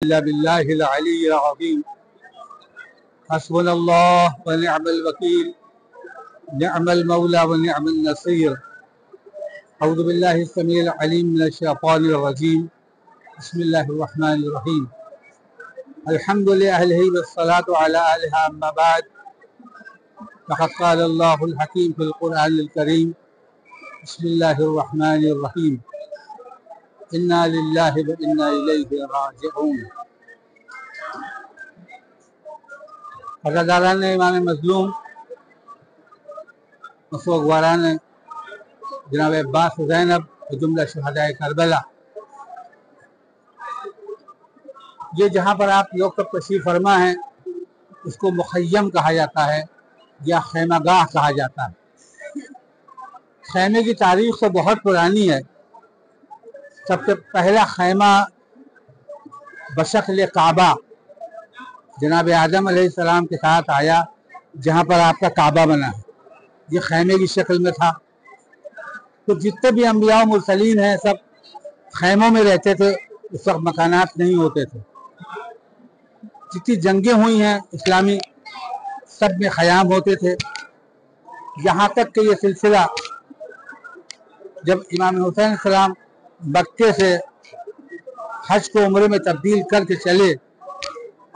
إلا بالله العلي العظيم حسبنا الله ونعم الوكيل نعم المولى ونعم النصير أعوذ بالله السميع العليم من الشيطان الرجيم بسم الله الرحمن الرحيم الحمد لأهله والصلاة على أهلها أما بعد فقد قال الله الحكيم في القرآن الكريم بسم الله الرحمن الرحيم إنا لله وإنا إليه راجعون حضرتان امام مظلوم مسوگواران جناب عباس زینب جملہ شہدائے کربلا، یہ جہاں پر آپ لوگ سب تشریف فرما ہیں اس کو مخیم کہا جاتا ہے یا خیمہ گاہ کہا جاتا ہے۔ خیمے کی تاریخ تو بہت پرانی ہے۔ سب سے پہلا خیمہ بشکل کعبہ جناب آدم علیہ السلام کے ساتھ آیا، جہاں پر آپ کا کعبہ بنا ہے، یہ خیمے کی شکل میں تھا۔ تو جتنے بھی انبیاء و مرسلین ہیں سب خیموں میں رہتے تھے، اس وقت مکانات نہیں ہوتے تھے۔ جتنی جنگیں ہوئی ہیں اسلامی سب میں خیام ہوتے تھے، یہاں تک کہ یہ سلسلہ جب امام حسین السلام مکے سے حج کو عمرے میں تبدیل کر کے چلے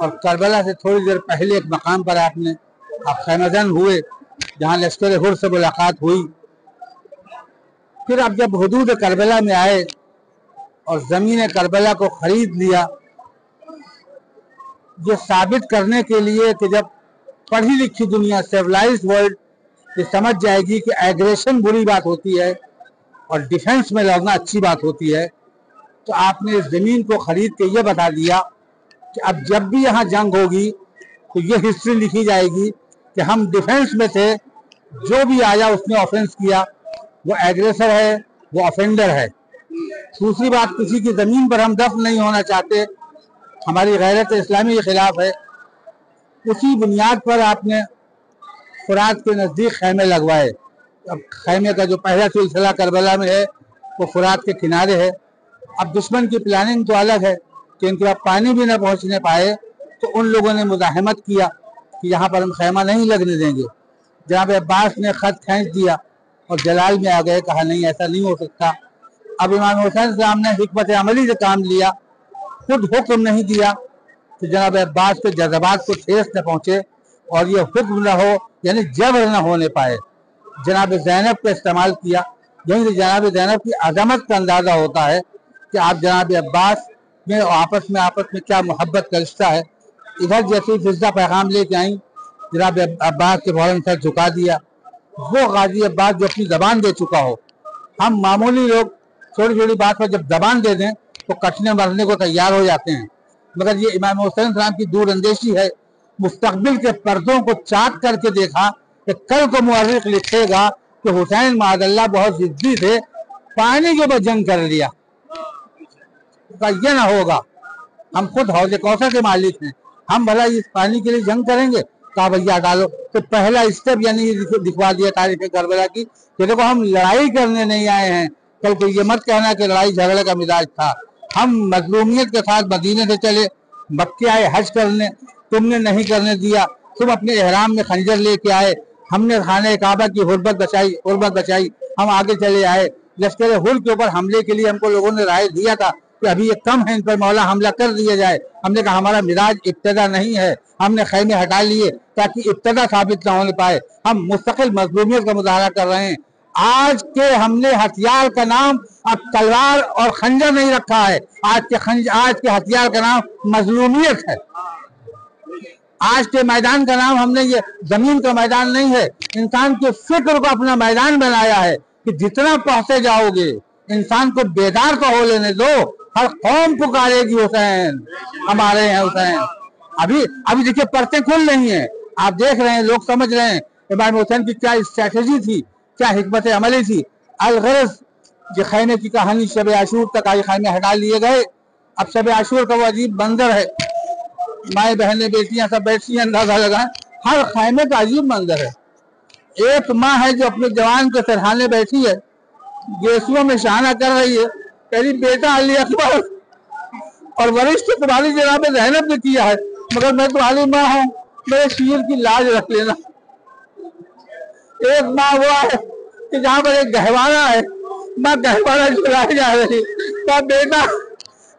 اور کربلا سے تھوڑی دیر پہلے ایک مقام پر آپ خیمہ زن ہوئے جہاں لشکر حر سے ملاقات ہوئی۔ پھر اب جب حدود کربلا میں آئے اور زمین کربلا کو خرید لیا، یہ ثابت کرنے کے لیے کہ جب پڑھی لکھی دنیا سیولائزڈ ورلڈ یہ سمجھ جائے گی کہ ایگریشن بری بات ہوتی ہے اور ڈیفنس میں لڑنا اچھی بات ہوتی ہے، تو آپ نے اس زمین کو خرید کے یہ بتا دیا کہ اب جب بھی یہاں جنگ ہوگی تو یہ ہسٹری لکھی جائے گی کہ ہم ڈیفنس میں تھے، جو بھی آیا اس نے آفینس کیا وہ ایگریسر ہے، وہ آفینڈر ہے۔ دوسری بات، کسی کی زمین پر ہم دفن نہیں ہونا چاہتے، ہماری غیرت اسلامی کے خلاف ہے۔ اسی بنیاد پر آپ نے فرات کے نزدیک خیمے لگوائے۔ اب خیمے کا جو پہلا سلسلہ کربلا میں ہے وہ فرات کے کنارے ہے۔ اب دشمن کی پلاننگ تو الگ ہے کہ ان کے بعد پانی بھی نہ پہنچنے پائے، تو ان لوگوں نے مزاحمت کیا کہ یہاں پر ہم خیمہ نہیں لگنے دیں گے۔ جناب عباس نے خط کھینچ دیا اور جلال میں آ گئے، کہا نہیں ایسا نہیں ہو سکتا۔ اب امام حسین السلام نے حکمت عملی سے کام لیا، خود حکم نہیں دیا کہ جناب عباس کے جذبات کو ٹھیس نہ پہنچے اور یہ حکم نہ ہو، یعنی جبر نہ ہونے پائے۔ جناب زینب کا استعمال کیا، یہیں سے جناب زینب کی عظمت کا اندازہ ہوتا ہے کہ آپ جناب عباس میں آپس میں کیا محبت کا رشتہ ہے۔ ادھر جیسے فضا پیغام لے کے آئیں، جناب عباس کے فوراً سر جھکا دیا۔ وہ غازی عباس جو اپنی زبان دے چکا ہو، ہم معمولی لوگ چھوٹی چھوٹی بات پر جب زبان دے دیں تو کٹنے مرنے کو تیار ہو جاتے ہیں، مگر یہ امام حسین السلام کی دور اندیشی ہے۔ مستقبل کے پردوں کو چاک کر کے دیکھا کہ کل کو مورخ لکھے گا کہ حسین معاذ اللہ بہت ضدی تھے، پانی کے اوپر جنگ کر لیا۔ یہ نہ ہوگا، ہم خود حوض کوثر کے مالک ہیں، ہم بھلا اس پانی کے لیے جنگ کریں گے؟ کہا بھیا ڈالو۔ تو پہلا اسٹیپ یعنی دکھوا دیا تاریخ کربلا کی کہ دیکھو ہم لڑائی کرنے نہیں آئے ہیں، کل کو یہ مت کہنا کہ لڑائی جھگڑے کا مزاج تھا۔ ہم مظلومیت کے ساتھ مدینے سے چلے، مکے آئے حج کرنے، تم نے نہیں کرنے دیا، تم اپنے احرام میں خنجر لے کے آئے، ہم نے خانہ کعبہ کی حرمت بچائی، ہم آگے چلے آئے۔ لشکر حر کے اوپر حملے کے لیے ہم کو لوگوں نے رائے دیا تھا کہ ابھی یہ کم ہے، ان پر مولا حملہ کر دیا جائے۔ ہم نے کہا ہمارا مزاج ابتدا نہیں ہے، ہم نے خیمے ہٹا لیے تاکہ ابتدا ثابت نہ ہونے پائے۔ ہم مستقل مظلومیت کا مظاہرہ کر رہے ہیں۔ آج کے ہم نے ہتھیار کا نام اب تلوار اور خنجر نہیں رکھا ہے، آج کے ہتھیار کا نام مظلومیت ہے۔ آج کے میدان کا نام ہم نے یہ زمین کا میدان نہیں ہے، انسان کے فکر کو اپنا میدان بنایا ہے کہ جتنا پہنچے جاؤ گے انسان کو بیدار تو ہو لینے دو۔ ہر قوم پکارے گی حسین، ہمارے ہیں حسین۔ ابھی دیکھیے پرتیں کھل رہی ہیں، آپ دیکھ رہے ہیں، لوگ سمجھ رہے ہیں امام حسین کی کیا اسٹریٹجی تھی، کیا حکمت عملی تھی۔ الغرض یہ خیمے کی کہانی شب عاشور تک آئی، خیمے ہٹا لیے گئے۔ اب شب عاشور کا وہ عجیب منظر ہے، مائیں بہنیں بیٹیاں سب بیٹھی ہیں، اندازہ لگائیں، ہر خیمے کا عجیب منظر ہے۔ ایک ماں ہے جو اپنے جوان کے سرحانے بیٹھی ہے، گیسووں میں شانہ کر رہی ہے، کہہ رہی بیٹا علی اکبر، और वरिष्ठ तुम्हारी जनाब ज़ैनब ने किया है, मगर मैं तुम्हारी माँ हूँ, मेरे शीर की लाज रख लेना। एक माँ वो है कि जहाँ पर एक गहवारा है, माँ गहवारा चुराई जा रही, तो बेटा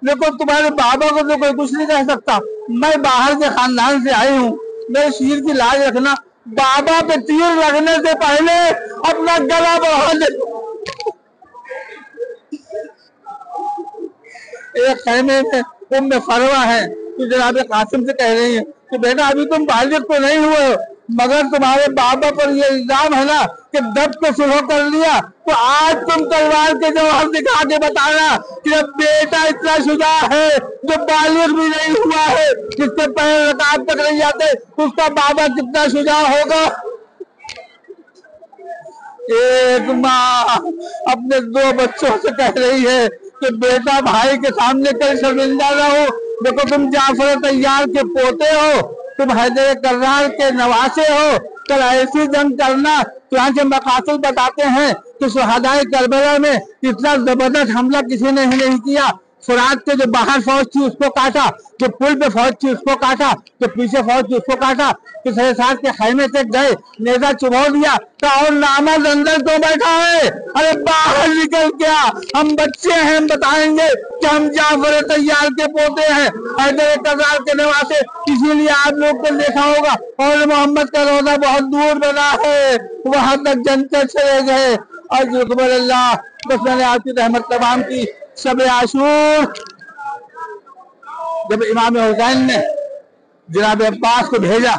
देखो तुम्हारे बाबा को तो कोई कुछ नहीं कह सकता, मैं बाहर के खानदान से आई हूँ, मेरे शीर की लाज रखना। बाबा पे तीर लगने से पहले अपना गला बढ़ा दे। एक खैमे में उम्मे फरवा है तो जनाब कासिम से कह रही है कि बेटा अभी तुम बालिग तो नहीं हुए हो, मगर तुम्हारे बाबा पर ये इल्जाम है ना कि दब को सुलह कर लिया, तो आज तुम तलवार के जवाब दिखा के बताना कि जब बेटा इतना शुजा है जो बालिग भी नहीं हुआ है, जिसके पैर रकाब तक नहीं जाते, उसका बाबा कितना शुजा होगा। एक माँ अपने 2 बच्चों से कह रही है कि बेटा भाई के सामने कहीं शर्मिंदा ना हो, देखो तुम जाफर तैयार के पोते हो, तुम हैदर कर्रार के नवासे हो, कल ऐसी जंग करना। चुनांचे मकासद बताते हैं कि शहादाए करबला में इतना जबरदस्त हमला किसी ने नहीं किया। फुरात के जो बाहर फौज थी उसको काटा, जो पुल पे फौज थी उसको काटा, जो पीछे फौज थी उसको काटा, तो साथ के खैमे तक गए, नेजा चुभो दिया, तो और नामर्द अंदर तो बैठा है, अरे बाहर निकल क्या, हम बच्चे हैं, हम बताएंगे कि हम जाफर तैयार के पोते हैं, हैदर कर्रार के नवासे, इसीलिए आप लोग को देखा होगा और मोहम्मद का रोजा बहुत दूर बना है, वहां तक जनता चले गए। और अल्लाह बस मैंने आपकी रहमत तमाम की। शब आशूर जब इमाम हुसैन ने जनाब अब्बास को भेजा,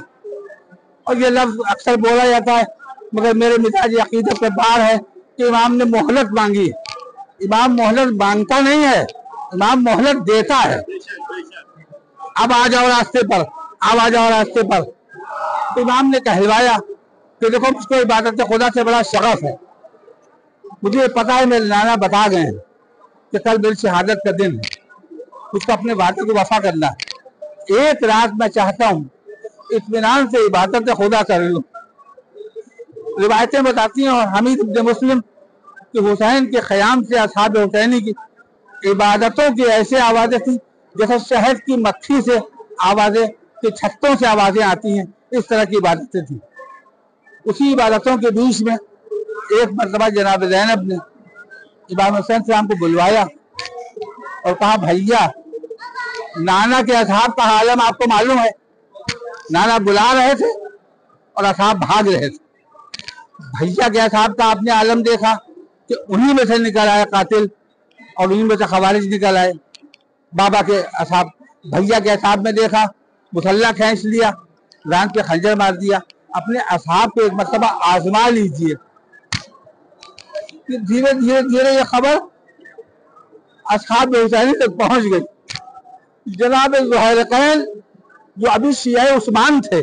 और ये लफ्ज अक्सर बोला जाता है मगर मेरे मिजाज अकीदत पे बार है कि इमाम ने मोहलत मांगी। इमाम मोहलत मांगता नहीं है, इमाम मोहलत देता है। अब आ जाओ रास्ते पर, अब आ जाओ रास्ते पर। तो इमाम ने कहलवाया कि देखो मुझको इबादत खुदा से बड़ा शगफ है, मुझे पता है मेरे नाना बता गए हैं कि कल मेरी शहादत का दिन है, उसको अपने वादे को वफा करना है। एक रात मैं चाहता हूँ इत्मीनान से इबादत खुदा कर लूँ। रिवायतें बताती हैं और हमीद इब्न मुस्लिम कि हुसैन के ख़याम से असहाब हुसैनी की इबादतों की ऐसे आवाज़ें थी जैसे शहद की मक्खी से आवाज़ें, कि छत्तों से आवाज़ें आती हैं, इस तरह की इबादतें थी। उसी इबादतों के बीच में एक मरतबा जनाब ज़ैनब ने इमाम हुसैन साहब को बुलवाया और कहा भैया नाना के असहाब का आलम आपको मालूम है, नाना बुला रहे थे और असहाब भाग रहे थे। भैया के असहाब का आपने आलम देखा कि उन्हीं में से निकल आए कातिल और उन्हीं में से खवारिज निकल आए। बाबा के असहाब भैया के असहाब में देखा, मुसल्ला खींच लिया, रान पे खंजर मार दिया। अपने असहाब को एक मरतबा आजमा लीजिए। धीरे धीरे धीरे ये खबर असहाब हुसैनी तक पहुंच गई। जनाब ज़ुहैरकैन जो अभी शिया उस्मान थे,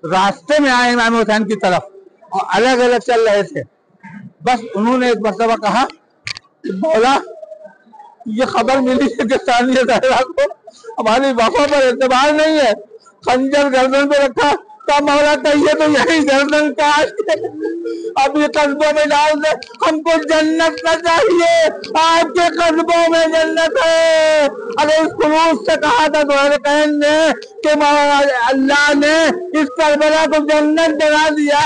रास्ते में आए इमाम हुसैन की तरफ और अलग अलग चल रहे थे। बस उन्होंने एक मरतबा कहा कि मौला ये खबर मिली है कि सानिया ज़हरा को हमारी वफा पर एतबार नहीं है, खंजर गर्दन पे रखा, तो मौला कहिए तो यही गर्दन काट अब ये कस्बों में डाल दे, हमको जन्नत न चाहिए, आपके कस्बों में जन्नत है। अरे इस खुलूस से कहा था ज़ुहैरकैन ने कि अल्लाह ने इस करबला को जन्नत बना दिया।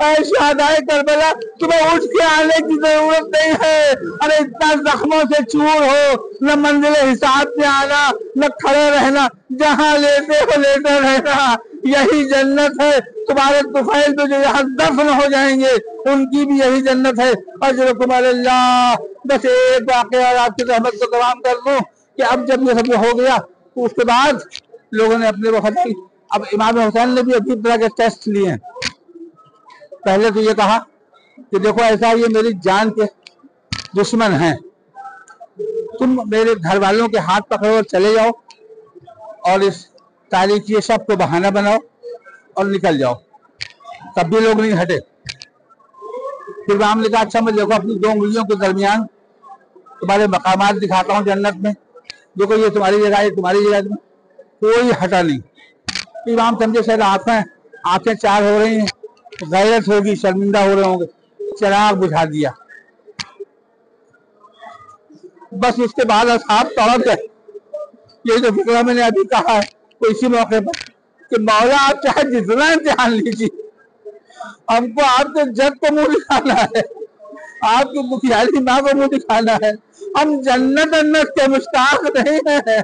ऐ शहादाए करबला तुम्हें उठ के आने की जरूरत नहीं है, अरे इतना जख्मों से चूर हो, न मंजिल हिसाब से आना, न खड़े रहना, जहाँ लेटे हो लेटे रहना, यही जन्नत है। तुम्हारे तुफैल पे जो यहाँ दफन हो जाएंगे उनकी भी यही जन्नत है। अजरकुम अल्लाह। बस एक वाक़या और आपकी रहमत को तमाम कर दूं कि अब जब ये सब हो गया तो उसके बाद लोगों ने अपने वक्त की, अब इमाम हुसैन ने भी अजीब तरह के टेस्ट लिए। पहले तो ये कहा कि देखो ऐसा ये मेरी जान के दुश्मन हैं, तुम मेरे घर वालों के हाथ पकड़ो और चले जाओ और इस तारीखी शब को बहाना बनाओ और निकल जाओ। तब भी लोग नहीं हटे। फिर इमाम ने कहा अच्छा मैं देखो अपनी 2 उंगलियों के दरमियान तुम्हारे मकामात दिखाता हूँ जन्नत में, देखो ये तुम्हारी जगह है, तुम्हारी जगह, कोई हटा नहीं। इमाम समझे शायद आंखें 4 हो रही हैं, गैरत होगी, शर्मिंदा हो रहे होंगे, चिराग बुझा दिया। बस उसके बाद असहाब तड़प गए ये जो फिक्रा मैंने अभी कहा है तो इसी मौके पर कि मौला आप चाहे जितना इम्तिहान लीजिए, हमको आपके जग को मुंह दिखाना है, आपकी मुखियाली माँ को मुंह दिखाना है। हम जन्नत अन्नत के मुश्ताक नहीं है,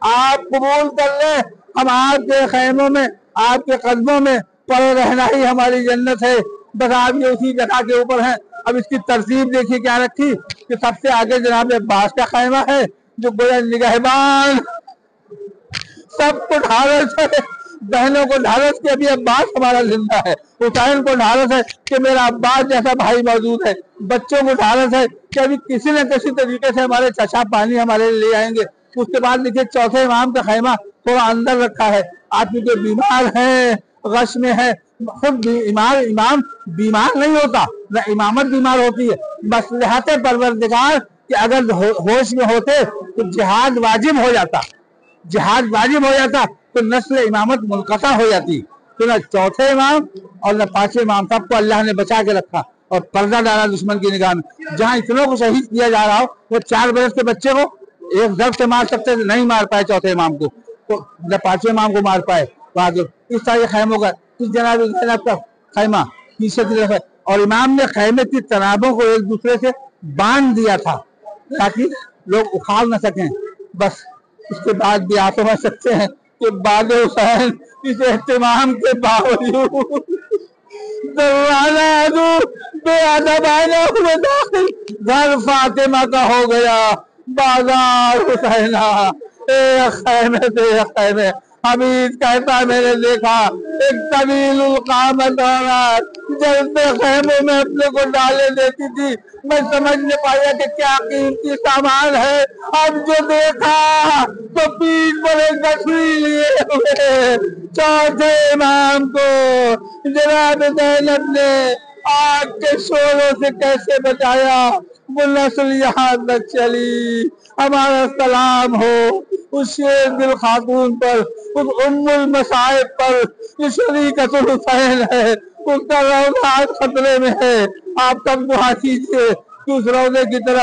आप कबूल कर ले। हम आपके खैमों में, आपके कदमों में पड़े रहना ही हमारी जन्नत है। बस आप ये उसी जगह के ऊपर हैं। अब इसकी तरतीब देखिए क्या रखी कि सबसे आगे जनाब अब्बास का खैमा है जो गोया निगहबान सबको ढालस है, बहनों को ढालस के अभी अब्बास हमारा जिंदा है, हुसैन को ढालस है कि मेरा अब्बास जैसा भाई मौजूद है, बच्चों को ढालस है कि अभी किसी न किसी तरीके से हमारे चचा पानी हमारे ले आएंगे। उसके बाद देखिए चौथे इमाम का खैमा थोड़ा अंदर रखा है। आदमी जो बीमार है, गश में है, खुद इमाम बीमार नहीं होता, न इमामत बीमार होती है। मसलहत परवरदिगार कि अगर होश में होते तो जिहाद वाजिब हो जाता, जिहाद वाजिब हो जाता तो नस्ल इमामत मुनक़ता हो जाती। तो न चौथे इमाम और न पांचवें इमाम, सबको अल्लाह ने बचा के रखा और पर्दा डाला दुश्मन की निगाह में। जहाँ इतनों को शहीद किया जा रहा हो, वो 4 बरस के बच्चे को एक ज़र्ब से मार सकते, नहीं मार पाए चौथे इमाम को, तो न पांचवें इमाम को मार पाए। इस तरह खैमों का इस जनाब का खैमा पीछे की तरफ है और इमाम ने खैमे की तनाबों को एक दूसरे से बांध दिया था ताकि लोग उखाड़ न सकें। बस उसके बाद भी आप समझ सकते हैं कि बाद हुसैन इस एहतमाम के बावजूद बेअदबाना हुए दाखिल घर फातिमा का हो गया बाजार हुसैना। ए खैमे से खैमे हमीद कहता मैंने देखा एक तवील कामत औरत जलते खैमों में अपने को डाले देती थी। मैं समझ नहीं पाया कि क्या कीमती सामान है। अब जो देखा तो पीठ पर एक गठरी लिए हुए चौथे इमाम को जनाब ज़ैनब ने आग के शोरों से कैसे बचाया। वो नस्ल यहाँ तक चली। हमारा सलाम हो उस शेर दिल खातून पर, उस उम्मुल मसाइब पर जो शरीकतुल हुसैन है, उसका रौज़ा खतरे में है। आप तब दुआ कीजिए कि उस रौज़े की तरफ